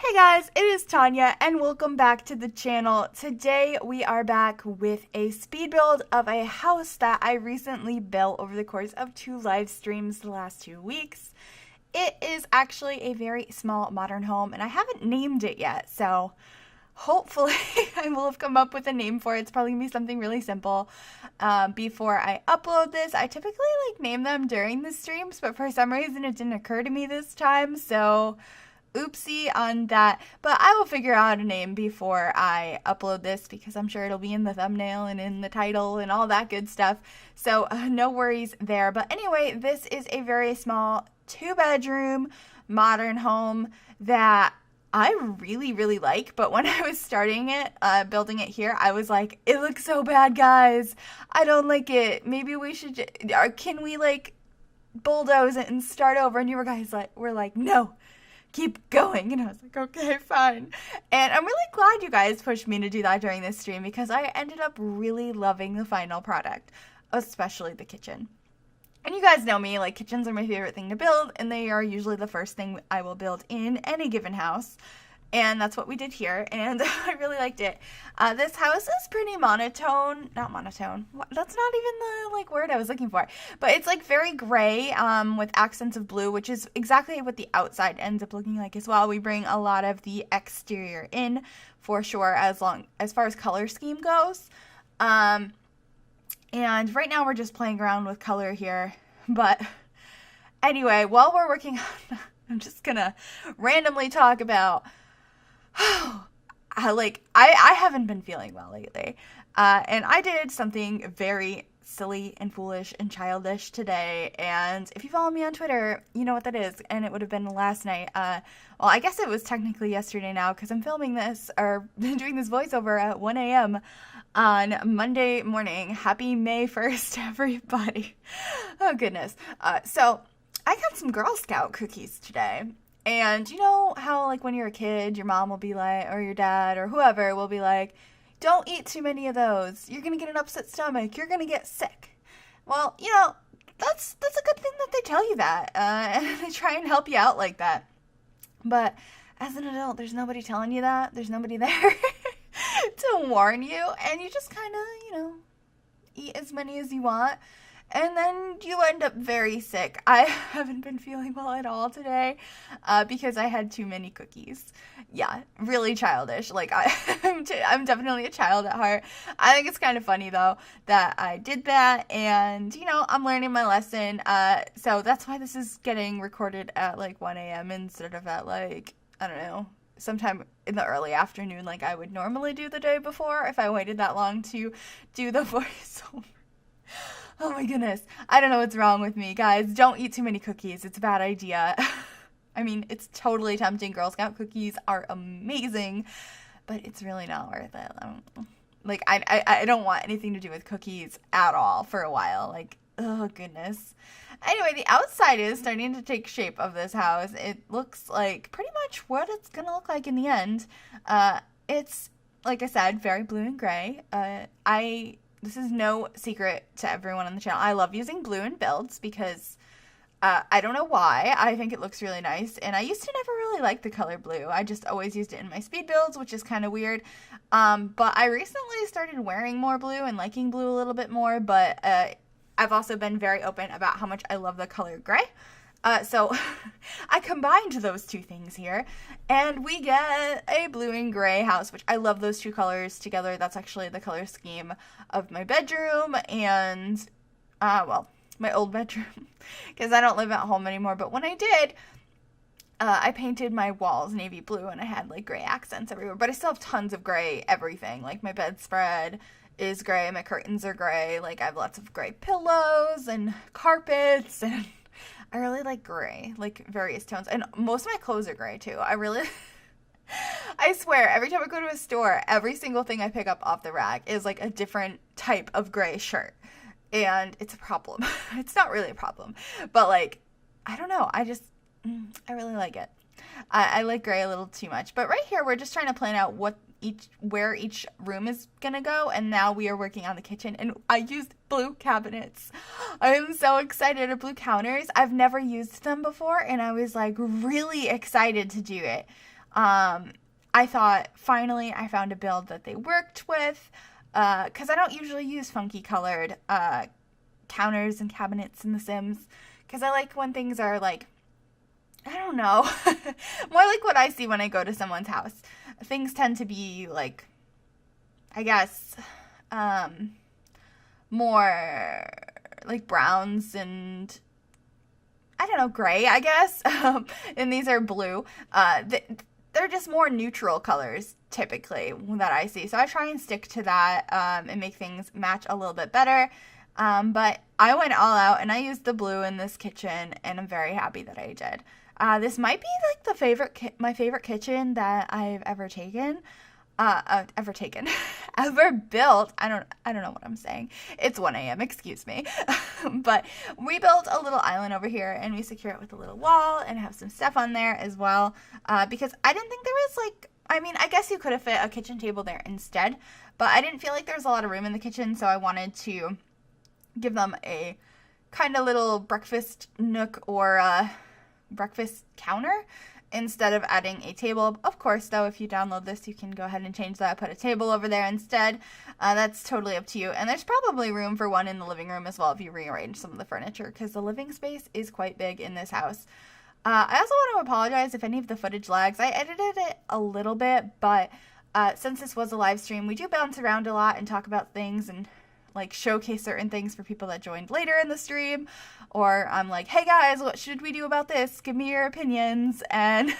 Hey guys, it is Tanya and welcome back to the channel. Today we are back with a speed build of a house that I recently built over the course of 2 live streams the last 2 weeks. It is actually a very small modern home and I haven't named it yet, so hopefully I will have come up with a name for it. It's probably gonna be something really simple. Before I upload this, I typically name them during the streams, but for some reason it didn't occur to me this time, so oopsie on that, but I will figure out a name before I upload this because I'm sure it'll be in the thumbnail and in the title and all that good stuff, so no worries there. But anyway, this is a very small 2-bedroom modern home that I really like, but when I was starting it, building it here, I was like, it looks so bad, guys. I don't like it. Maybe we should, or can we bulldoze it and start over? And you guys were like, no, keep going. And I was like, okay, fine. And I'm really glad you guys pushed me to do that during this stream because I ended up really loving the final product, especially the kitchen. And you guys know me, kitchens are my favorite thing to build, and they are usually the first thing I will build in any given house. And that's what we did here, and I really liked it. This house is pretty monotone. Not monotone. That's not even the word I was looking for. But it's very gray with accents of blue, which is exactly what the outside ends up looking like as well. We bring a lot of the exterior in for sure as far as color scheme goes. And right now we're just playing around with color here. But anyway, while we're working on, I'm just gonna randomly talk about I haven't been feeling well lately. And I did something very silly and foolish and childish today. And if you follow me on Twitter, you know what that is. And it would have been last night. Well, I guess it was technically yesterday now because I'm filming this or doing this voiceover at 1 a.m. on Monday morning. Happy May 1st, everybody. Oh, goodness. So I got some Girl Scout cookies today. And you know how, when you're a kid, your mom will be like, or your dad, or whoever will be like, don't eat too many of those. You're going to get an upset stomach. You're going to get sick. Well, that's a good thing that they tell you that. And they try and help you out like that. But as an adult, there's nobody telling you that. There's nobody there to warn you. And you just kind of, eat as many as you want. And then you end up very sick. I haven't been feeling well at all today because I had too many cookies. Yeah, really childish. I'm definitely a child at heart. I think it's kind of funny, though, that I did that. And, I'm learning my lesson. So that's why this is getting recorded at 1 a.m. instead of at I don't know, sometime in the early afternoon like I would normally do the day before if I waited that long to do the voiceover. Oh my goodness. I don't know what's wrong with me. Guys, don't eat too many cookies. It's a bad idea. I mean, it's totally tempting. Girl Scout cookies are amazing, but it's really not worth it. I don't want anything to do with cookies at all for a while. Oh goodness. Anyway, the outside is starting to take shape of this house. It looks like pretty much what it's going to look like in the end. It's, like I said, very blue and gray. This is no secret to everyone on the channel. I love using blue in builds because I don't know why. I think it looks really nice. And I used to never really like the color blue. I just always used it in my speed builds, which is kind of weird. But I recently started wearing more blue and liking blue a little bit more. But I've also been very open about how much I love the color gray. So I combined those two things here and we get a blue and gray house, which I love those two colors together. That's actually the color scheme of my bedroom and, my old bedroom because I don't live at home anymore. But when I did, I painted my walls navy blue and I had gray accents everywhere, but I still have tons of gray everything. My bedspread is gray, my curtains are gray. I have lots of gray pillows and carpets and I really like gray, various tones. And most of my clothes are gray, too. I swear, every time I go to a store, every single thing I pick up off the rack is, a different type of gray shirt. And it's a problem. It's not really a problem. But, I don't know. I really like it. I like gray a little too much. But right here, we're just trying to plan out where each room is gonna go, and now we are working on the kitchen, and I used blue cabinets. I am so excited at blue counters. I've never used them before, and I was really excited to do it. I thought finally I found a build that they worked with, because I don't usually use funky colored counters and cabinets in The Sims, because I like when things are like, I don't know, more like what I see when I go to someone's house. Things tend to be like, I guess, more like browns and, I don't know, gray, I guess. And these are blue. They're just more neutral colors typically that I see. So I try and stick to that and make things match a little bit better. But I went all out and I used the blue in this kitchen, and I'm very happy that I did. This might be like my favorite kitchen that I've ever taken. Ever built. I don't know what I'm saying. It's 1 a.m. Excuse me. But we built a little island over here, and we secure it with a little wall and have some stuff on there as well. Because I didn't think there was like, I mean, I guess you could have fit a kitchen table there instead, but I didn't feel like there was a lot of room in the kitchen, so I wanted to give them a kind of little breakfast nook or breakfast counter instead of adding a table. Of course, though, if you download this, you can go ahead and change that, put a table over there instead. That's totally up to you. And there's probably room for one in the living room as well if you rearrange some of the furniture, because the living space is quite big in this house. I also want to apologize if any of the footage lags. I edited it a little bit, but since this was a live stream, we do bounce around a lot and talk about things and like showcase certain things for people that joined later in the stream, or I'm like, hey guys, what should we do about this? Give me your opinions. And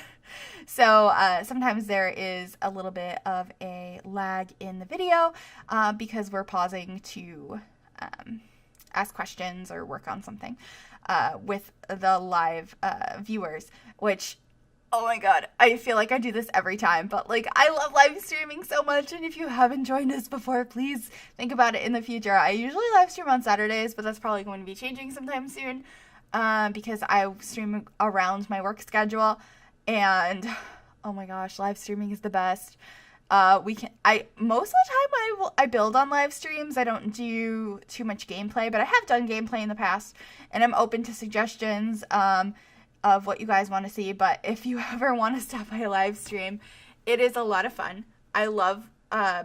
so sometimes there is a little bit of a lag in the video because we're pausing to ask questions or work on something with the live viewers, which, oh my god, I feel like I do this every time, but like I love live streaming so much, and if you haven't joined us before, please think about it in the future. I usually live stream on Saturdays, but that's probably going to be changing sometime soon because I stream around my work schedule, and oh my gosh, live streaming is the best. Most of the time I build on live streams. I don't do too much gameplay, but I have done gameplay in the past, and I'm open to suggestions of what you guys want to see. But if you ever want to stop by a live stream, it is a lot of fun. I love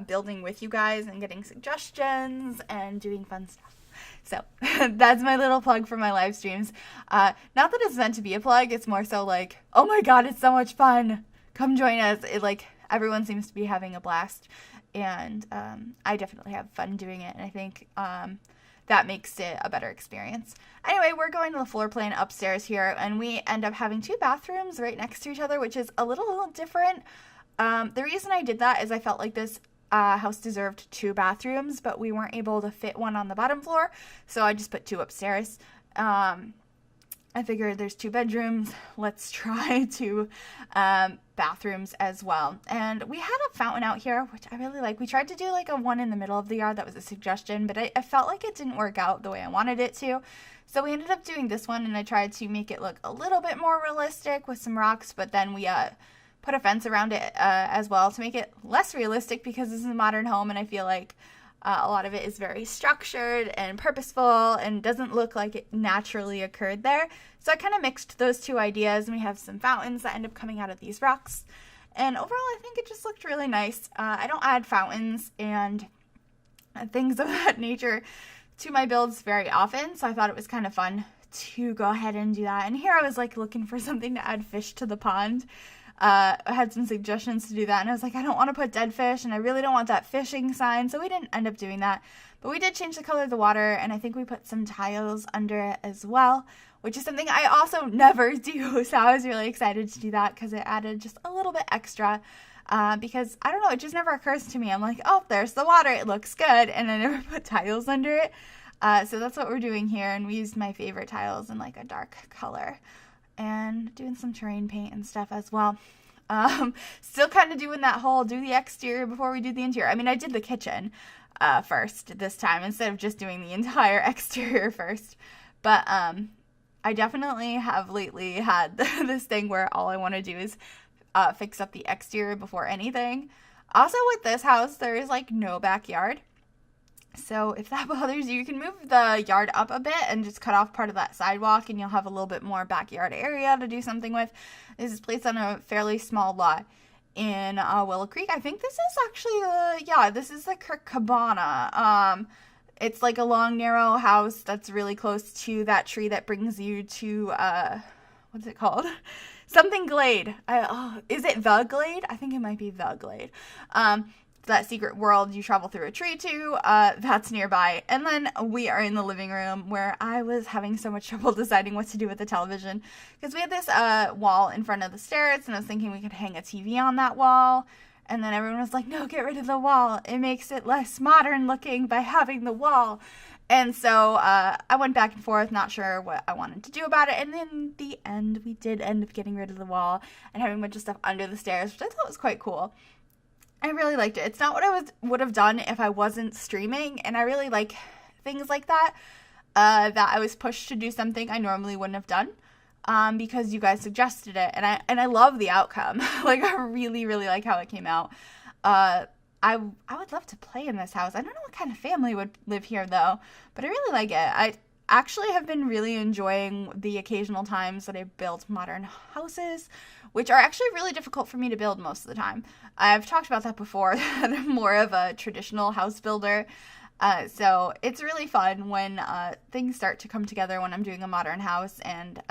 building with you guys and getting suggestions and doing fun stuff. So that's my little plug for my live streams. Not that it's meant to be a plug, it's more so like, oh my god, it's so much fun. Come join us. Everyone seems to be having a blast, and I definitely have fun doing it, and I think that makes it a better experience. Anyway, we're going to the floor plan upstairs here, and we end up having 2 bathrooms right next to each other, which is a little different. The reason I did that is I felt like this house deserved 2 bathrooms, but we weren't able to fit one on the bottom floor, so I just put 2 upstairs. I figured there's 2 bedrooms, let's try 2 bathrooms as well. And we had a fountain out here, which I really like. We tried to do like a one in the middle of the yard. That was a suggestion, but I felt like it didn't work out the way I wanted it to. So we ended up doing this one, and I tried to make it look a little bit more realistic with some rocks, but then we put a fence around it as well to make it less realistic, because this is a modern home, and I feel like a lot of it is very structured and purposeful and doesn't look like it naturally occurred there. So I kind of mixed those 2 ideas, and we have some fountains that end up coming out of these rocks. And overall, I think it just looked really nice. I don't add fountains and things of that nature to my builds very often, so I thought it was kind of fun to go ahead and do that. And here I was like looking for something to add fish to the pond. I had some suggestions to do that, and I was like, I don't want to put dead fish, and I really don't want that fishing sign, so we didn't end up doing that. But we did change the color of the water, and I think we put some tiles under it as well, which is something I also never do, so I was really excited to do that because it added just a little bit extra, because, I don't know, it just never occurs to me. I'm like, oh, there's the water, it looks good, and I never put tiles under it. So that's what we're doing here, and we used my favorite tiles in like a dark color. And doing some terrain paint and stuff as well. Still kind of doing that whole do the exterior before we do the interior. I mean, I did the kitchen first this time instead of just doing the entire exterior first. But I definitely have lately had this thing where all I want to do is fix up the exterior before anything. Also with this house, there is like no backyard. So if that bothers you, you can move the yard up a bit and just cut off part of that sidewalk, and you'll have a little bit more backyard area to do something with. This is placed on a fairly small lot in Willow Creek. I think this is actually this is the Kirk Cabana. It's like a long, narrow house that's really close to that tree that brings you to, what's it called? Something Glade. Is it the Glade? I think it might be the Glade. That secret world you travel through a tree to, that's nearby. And then we are in the living room, where I was having so much trouble deciding what to do with the television, because we had this wall in front of the stairs, and I was thinking we could hang a TV on that wall. And then everyone was like, no, get rid of the wall. It makes it less modern looking by having the wall. And so I went back and forth, not sure what I wanted to do about it. And in the end, we did end up getting rid of the wall and having a bunch of stuff under the stairs, which I thought was quite cool. I really liked it. It's not what I would have done if I wasn't streaming, and I really like things like that, that I was pushed to do something I normally wouldn't have done, because you guys suggested it, and I love the outcome. Like, I really, really like how it came out. I would love to play in this house. I don't know what kind of family would live here, though, but I really like it. I actually have been really enjoying the occasional times that I've built modern houses, which are actually really difficult for me to build most of the time. I've talked about that before, that I'm more of a traditional house builder. So it's really fun when things start to come together when I'm doing a modern house, and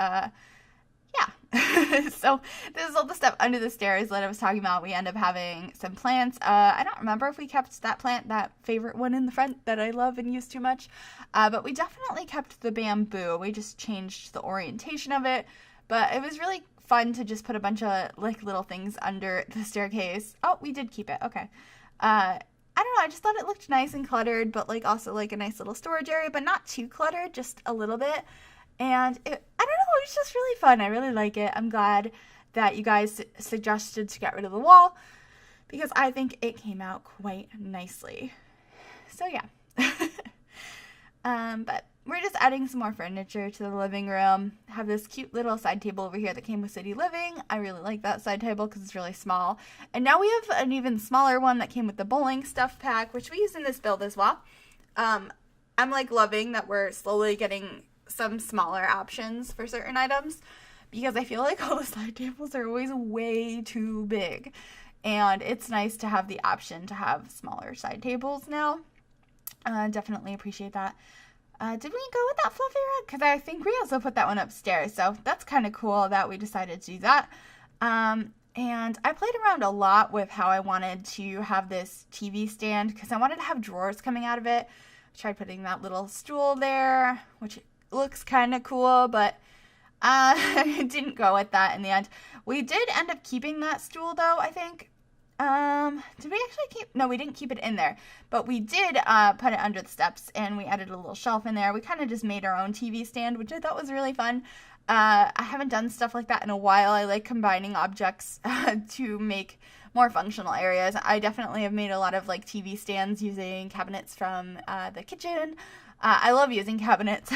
so this is all the stuff under the stairs that I was talking about. We end up having some plants. I don't remember if we kept that plant, that favorite one in the front that I love and use too much, but we definitely kept the bamboo. We just changed the orientation of it, but it was really fun to just put a bunch of like little things under the staircase. Oh, we did keep it. Okay. I don't know. I just thought it looked nice and cluttered, but like also like a nice little storage area, but not too cluttered, just a little bit. And I don't know, it was just really fun. I really like it. I'm glad that you guys suggested to get rid of the wall, because I think it came out quite nicely. So yeah. But we're just adding some more furniture to the living room. I have this cute little side table over here that came with City Living. I really like that side table because it's really small. And now we have an even smaller one that came with the bowling stuff pack, which we used in this build as well. I'm like loving that we're slowly getting some smaller options for certain items, because I feel like all the side tables are always way too big, and it's nice to have the option to have smaller side tables now. Definitely appreciate that. Did we go with that fluffy rug? Because I think we also put that one upstairs, so that's kind of cool that we decided to do that. And I played around a lot with how I wanted to have this TV stand, because I wanted to have drawers coming out of it. I tried putting that little stool there, which looks kind of cool, but it didn't go with that in the end. We did end up keeping that stool, though, I think. Did we actually keep? No, we didn't keep it in there, but we did put it under the steps, and we added a little shelf in there. We kind of just made our own TV stand, which I thought was really fun. I haven't done stuff like that in a while. I like combining objects to make more functional areas. I definitely have made a lot of like TV stands using cabinets from the kitchen. I love using cabinets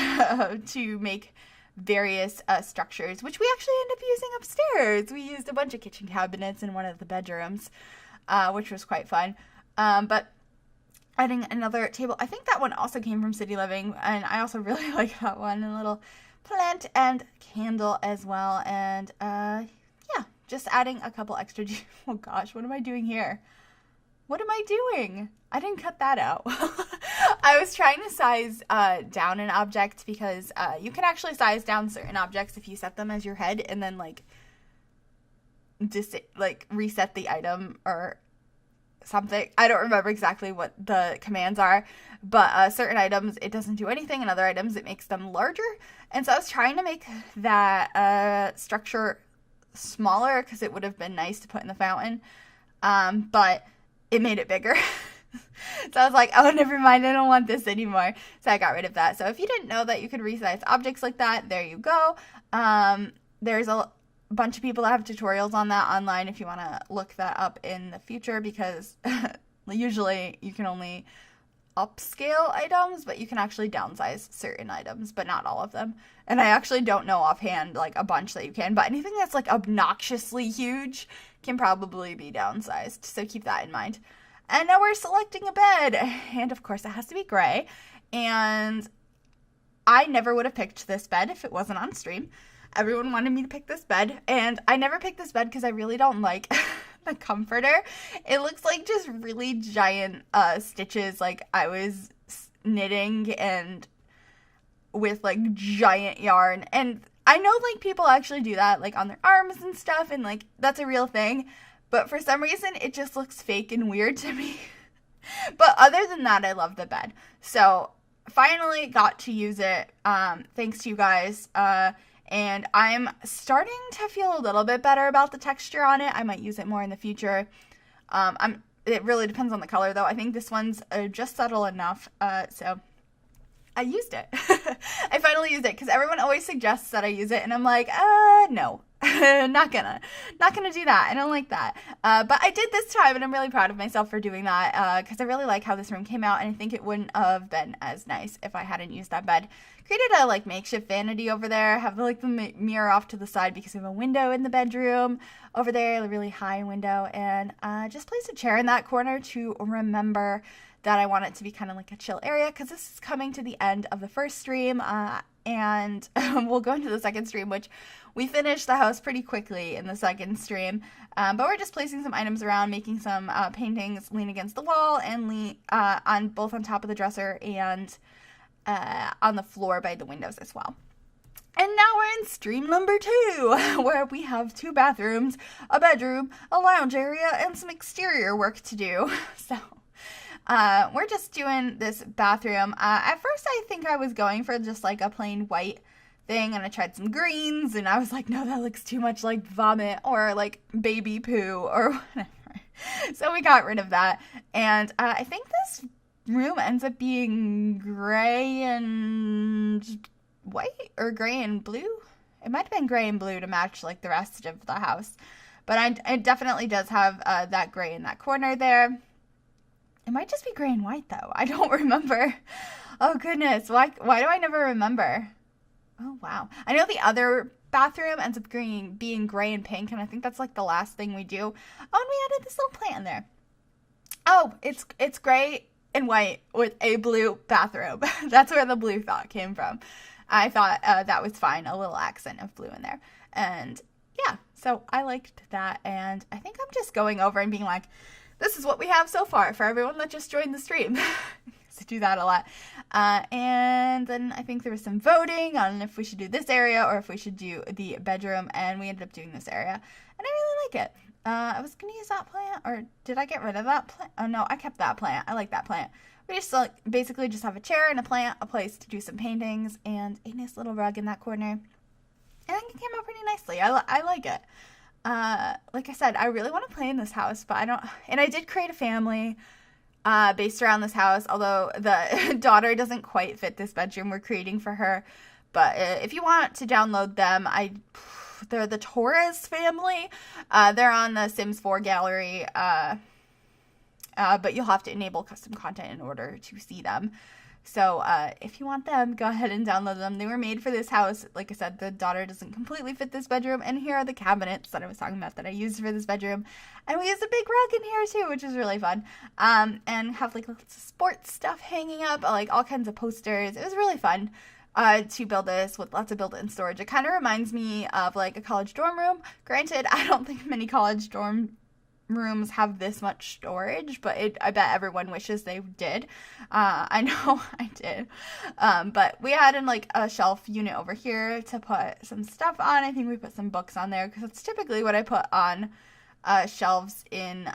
to make various structures, which we actually end up using upstairs. We used a bunch of kitchen cabinets in one of the bedrooms, which was quite fun. But adding another table, I think that one also came from City Living, and I also really like that one. A little plant and candle as well, and just adding a couple extra. Oh gosh, what am I doing here? What am I doing? I didn't cut that out. I was trying to size down an object, because you can actually size down certain objects if you set them as your head and then reset the item or something. I don't remember exactly what the commands are, but certain items it doesn't do anything, and other items it makes them larger. And so I was trying to make that structure smaller, because it would have been nice to put in the fountain, but it made it bigger. So I was like, oh, never mind, I don't want this anymore. So I got rid of that. So if you didn't know that you could resize objects like that, there you go. There's a bunch of people that have tutorials on that online if you want to look that up in the future, because usually you can only upscale items, but you can actually downsize certain items, but not all of them. And I actually don't know offhand like a bunch that you can, but anything that's like obnoxiously huge can probably be downsized. So keep that in mind. And now we're selecting a bed. And of course it has to be gray. And I never would have picked this bed if it wasn't on stream. Everyone wanted me to pick this bed. And I never picked this bed because I really don't like the comforter. It looks like just really giant stitches like I was knitting and with like giant yarn. And I know like people actually do that like on their arms and stuff, and like that's a real thing. But for some reason, it just looks fake and weird to me. But other than that, I love the bed. So finally got to use it, thanks to you guys. And I'm starting to feel a little bit better about the texture on it. I might use it more in the future. It really depends on the color, though. I think this one's just subtle enough. So I used it. I finally used it because everyone always suggests that I use it, and I'm like, no. not gonna do that. I don't like that. But I did this time, and I'm really proud of myself for doing that, because I really like how this room came out, and I think it wouldn't have been as nice if I hadn't used that bed. Created a like makeshift vanity over there. Have like the mirror off to the side because we have a window in the bedroom over there, a really high window, and just placed a chair in that corner to remember that I want it to be kind of like a chill area, because this is coming to the end of the first stream, and we'll go into the second stream, which we finished the house pretty quickly in the second stream, but we're just placing some items around, making some paintings lean against the wall and lean on both on top of the dresser and on the floor by the windows as well. And now we're in stream number 2, where we have 2 bathrooms, a bedroom, a lounge area, and some exterior work to do. So we're just doing this bathroom. At first I think I was going for just like a plain white thing, and I tried some greens, and I was like, no, that looks too much like vomit or like baby poo or whatever. So we got rid of that, and I think this room ends up being gray and white, or gray and blue. It might have been gray and blue to match like the rest of the house, but it definitely does have that gray in that corner there. It might just be gray and white, though. I don't remember. Oh, goodness. Why do I never remember? Oh, wow. I know the other bathroom ends up being gray and pink, and I think that's, like, the last thing we do. Oh, and we added this little plant in there. Oh, it's gray and white with a blue bathroom. That's where the blue thought came from. I thought that was fine, a little accent of blue in there. And, yeah, so I liked that, and I think I'm just going over and being like, this is what we have so far for everyone that just joined the stream. So do that a lot. And then I think there was some voting on if we should do this area or if we should do the bedroom, and we ended up doing this area. And I really like it. I was going to use that plant, or did I get rid of that plant? Oh, no, I kept that plant. I like that plant. We just basically just have a chair and a plant, a place to do some paintings, and a nice little rug in that corner. And I think it came out pretty nicely. I like it. Like I said, I really want to play in this house, but I don't, and I did create a family, based around this house, although the daughter doesn't quite fit this bedroom we're creating for her, but if you want to download them, they're the Torres family, they're on the Sims 4 gallery, but you'll have to enable custom content in order to see them. So if you want them, go ahead and download them. They were made for this house. Like I said, the daughter doesn't completely fit this bedroom. And here are the cabinets that I was talking about that I used for this bedroom. And we used a big rug in here too, which is really fun. And have like lots of sports stuff hanging up, like all kinds of posters. It was really fun to build this with lots of built-in storage. It kind of reminds me of like a college dorm room. Granted, I don't think many college dorm rooms have this much storage, but I bet everyone wishes they did. I know I did. But we had in like a shelf unit over here to put some stuff on. I think we put some books on there because it's typically what I put on shelves in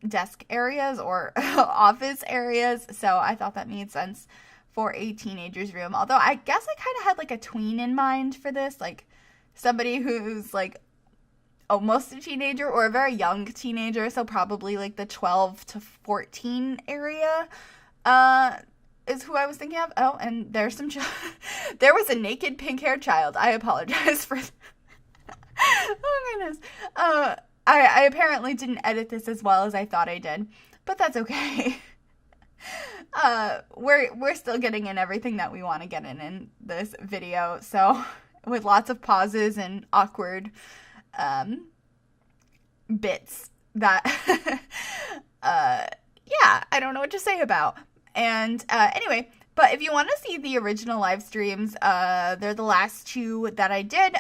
desk areas or office areas. So I thought that made sense for a teenager's room. Although I guess I kind of had like a tween in mind for this, like somebody who's like almost a teenager or a very young teenager, so probably like the 12 to 14 area is who I was thinking of. Oh, and there's some there was a naked pink-haired child. I apologize for oh goodness. I apparently didn't edit this as well as I thought I did, but that's okay. We're still getting in everything that we want to get in this video, so with lots of pauses and awkward bits that yeah, I don't know what to say about. And anyway, but if you want to see the original live streams, they're the last two that I did.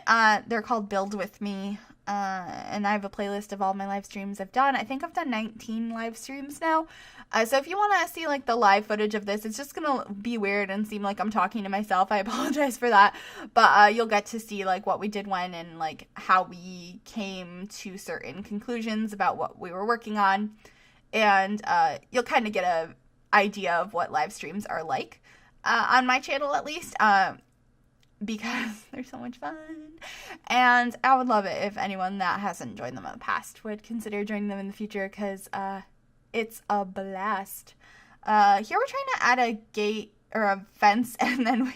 They're called Build With Me. And I have a playlist of all my live streams I've done. I think I've done 19 live streams now. So if you want to see like the live footage of this, it's just going to be weird and seem like I'm talking to myself. I apologize for that. But you'll get to see like what we did when and like how we came to certain conclusions about what we were working on. And you'll kind of get a idea of what live streams are like on my channel, at least. Because they're so much fun. And I would love it if anyone that hasn't joined them in the past would consider joining them in the future, because it's a blast. Here we're trying to add a gate or a fence, and then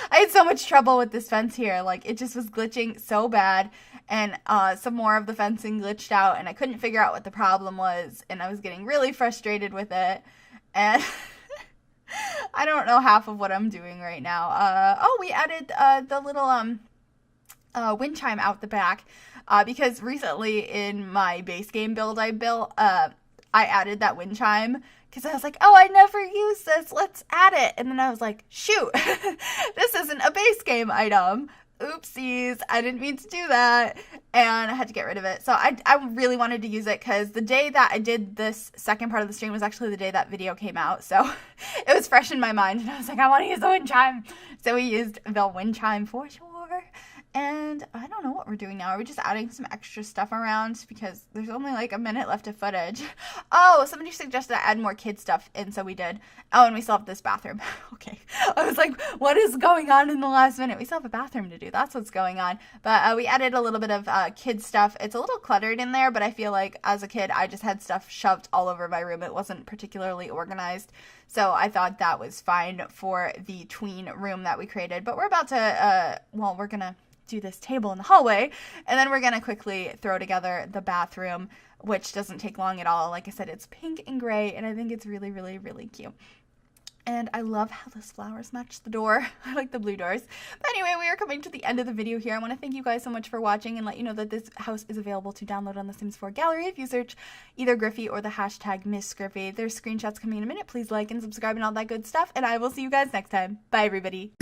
I had so much trouble with this fence here. Like, it just was glitching so bad, and some more of the fencing glitched out, and I couldn't figure out what the problem was, and I was getting really frustrated with it, and I don't know half of what I'm doing right now. We added the little wind chime out the back, because recently in my base game build I built, I added that wind chime because I was like, oh, I never use this, let's add it. And then I was like, shoot, this isn't a base game item. Oopsies, I didn't mean to do that, and I had to get rid of it. So I really wanted to use it because the day that I did this second part of the stream was actually the day that video came out, so it was fresh in my mind, and I was like, I want to use the wind chime. So we used the wind chime for sure. And I don't know what we're doing now. Are we just adding some extra stuff around? Because there's only like a minute left of footage. Oh, somebody suggested I add more kid stuff, and so we did. Oh, and we still have this bathroom. Okay. I was like, what is going on in the last minute? We still have a bathroom to do. That's what's going on. But we added a little bit of kid stuff. It's a little cluttered in there, but I feel like as a kid, I just had stuff shoved all over my room. It wasn't particularly organized. So I thought that was fine for the tween room that we created. But we're about to, we're going to do this table in the hallway, and then we're gonna quickly throw together the bathroom, which doesn't take long at all. Like I said, it's pink and gray, and I think it's really, really, really cute. And I love how those flowers match the door. I like the blue doors. But anyway, we are coming to the end of the video here. I want to thank you guys so much for watching and let you know that this house is available to download on the Sims 4 gallery if you search either Griffy or the hashtag MsGryphi. There's screenshots coming in a minute. Please like and subscribe and all that good stuff, and I will see you guys next time. Bye, everybody.